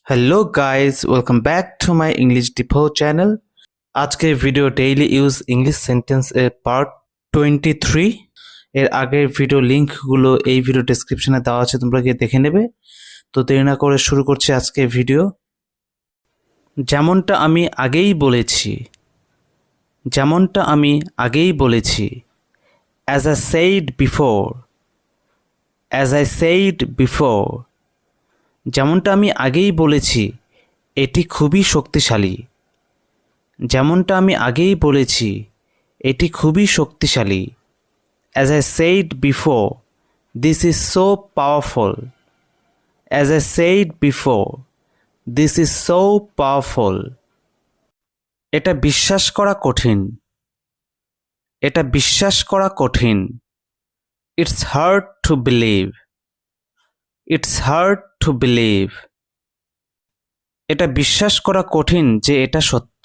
Hello guys, welcome back to my English Depot channel. আজকের video daily use English sentence এর part 23 এর আগের video লিংকগুলো এই video ডেসক্রিপশনে দেওয়া আছে, তোমরা গিয়ে দেখে নেবে। তো দেরি না করে শুরু করছি আজকের ভিডিও। যেমনটা আমি আগেই বলেছি as I said before যেমনটা আমি আগেই বলেছি এটি খুবই শক্তিশালী। As I said before, this is so powerful. এটা বিশ্বাস করা কঠিন। It's hard to believe. এটা বিশ্বাস করা কঠিন যে এটা সত্য।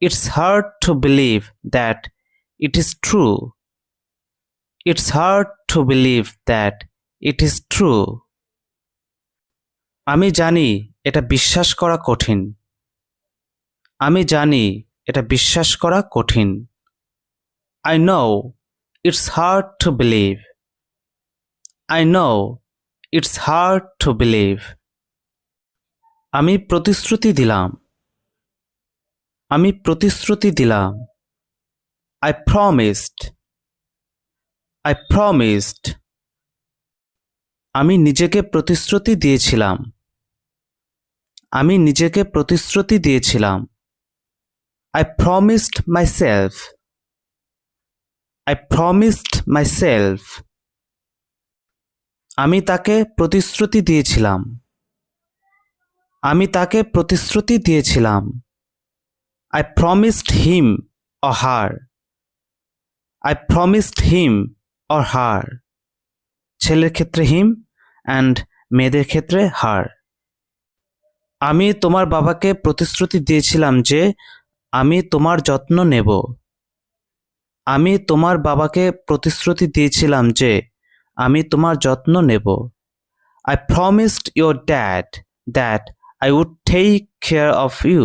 It's hard to believe that it is true. আমি জানি এটা বিশ্বাস করা কঠিন। I know it's hard to believe. আমি প্রতিশ্রুতি দিলাম। I promised. আমি নিজেকে প্রতিশ্রুতি দিয়েছিলাম। I promised myself. আমি তাকে প্রতিশ্রুতি দিয়েছিলাম। I promised him or her. ছেলের ক্ষেত্রে him and মেয়েদের ক্ষেত্রে her. আমি তোমার বাবাকে প্রতিশ্রুতি দিয়েছিলাম যে আমি তোমার যত্ন নেব। I promised your dad that I would take care of you.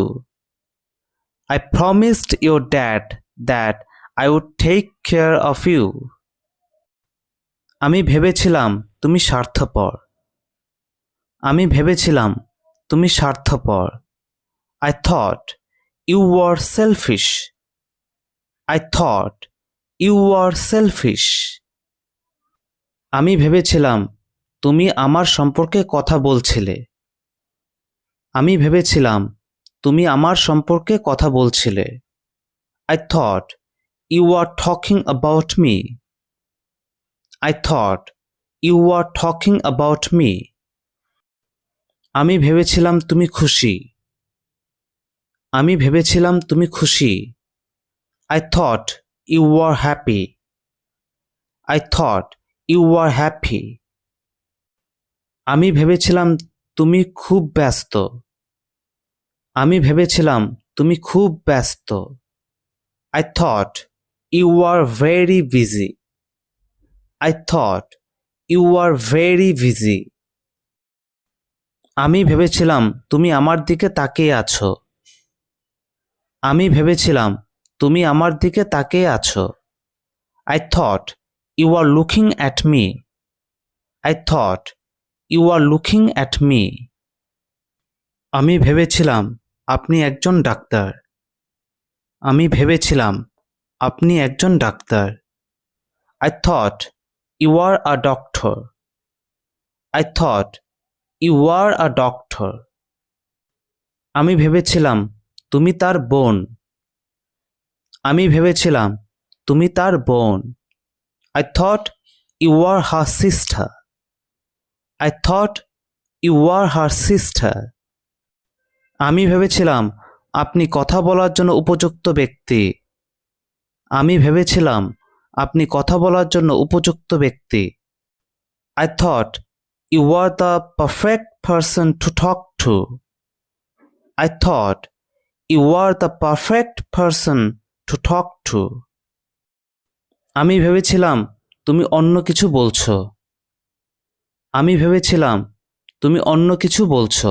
আমি ভেবেছিলাম তুমি স্বার্থপর। I thought you were selfish. আমি ভেবেছিলাম তুমি আমার সম্পর্কে কথা বলছিলে। I thought you were talking about me. আমি ভেবেছিলাম তুমি খুশি। I thought you were happy. আমি ভেবেছিলাম তুমি খুব ব্যস্ত। I thought you were very busy. আমি ভেবেছিলাম তুমি আমার দিকে তাকিয়ে আছো। I thought you were looking at me. আমি ভেবেছিলাম আপনি একজন doctor. I thought you were a doctor. আমি ভেবেছিলাম তুমি তার বোন। I thought you were her sister. আমি ভেবেছিলাম আপনি কথা বলার জন্য উপযুক্ত ব্যক্তি। I thought you were the perfect person to talk to. আমি ভেবেছিলাম তুমি অন্য কিছু বলছো। আমি ভেবেছিলাম তুমি অন্য কিছু বলছো।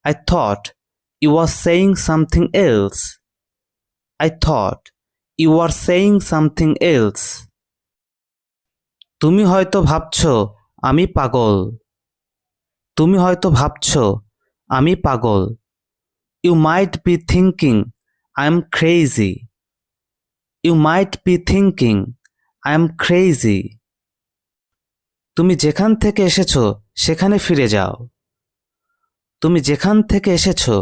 I thought you were saying something else. I thought you were saying something else. তুমি হয়তো ভাবছো আমি পাগল। তুমি হয়তো ভাবছো আমি পাগল। You might be thinking I'm crazy. You might be thinking I'm crazy. তুমি যেখান থেকে এসেছো সেখানে ফিরে যাও। তুমি যেখান থেকে এসেছো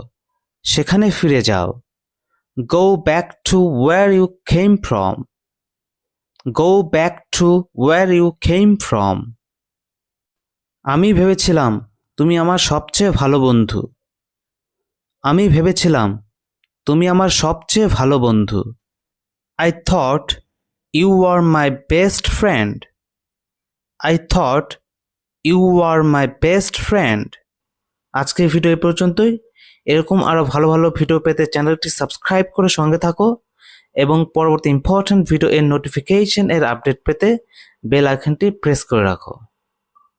সেখানে ফিরে যাও। Go back to where you came from. Go back to where you came from. আমি ভেবেছিলাম তুমি আমার সবচেয়ে ভালো বন্ধু। আমি ভেবেছিলাম তুমি আমার সবচেয়ে ভালো বন্ধু। I thought you were my best friend. I thought you were my best friend. আজকের ভিডিও এই পর্যন্তই। এরকম আরো ভালো ভালো ভিডিও পেতে চ্যানেলটি সাবস্ক্রাইব করে সঙ্গে থাকো এবং পরবর্তী ইম্পর্টেন্ট ভিডিও এর নোটিফিকেশন এর আপডেট পেতে বেল আইকনটি প্রেস করে রাখো।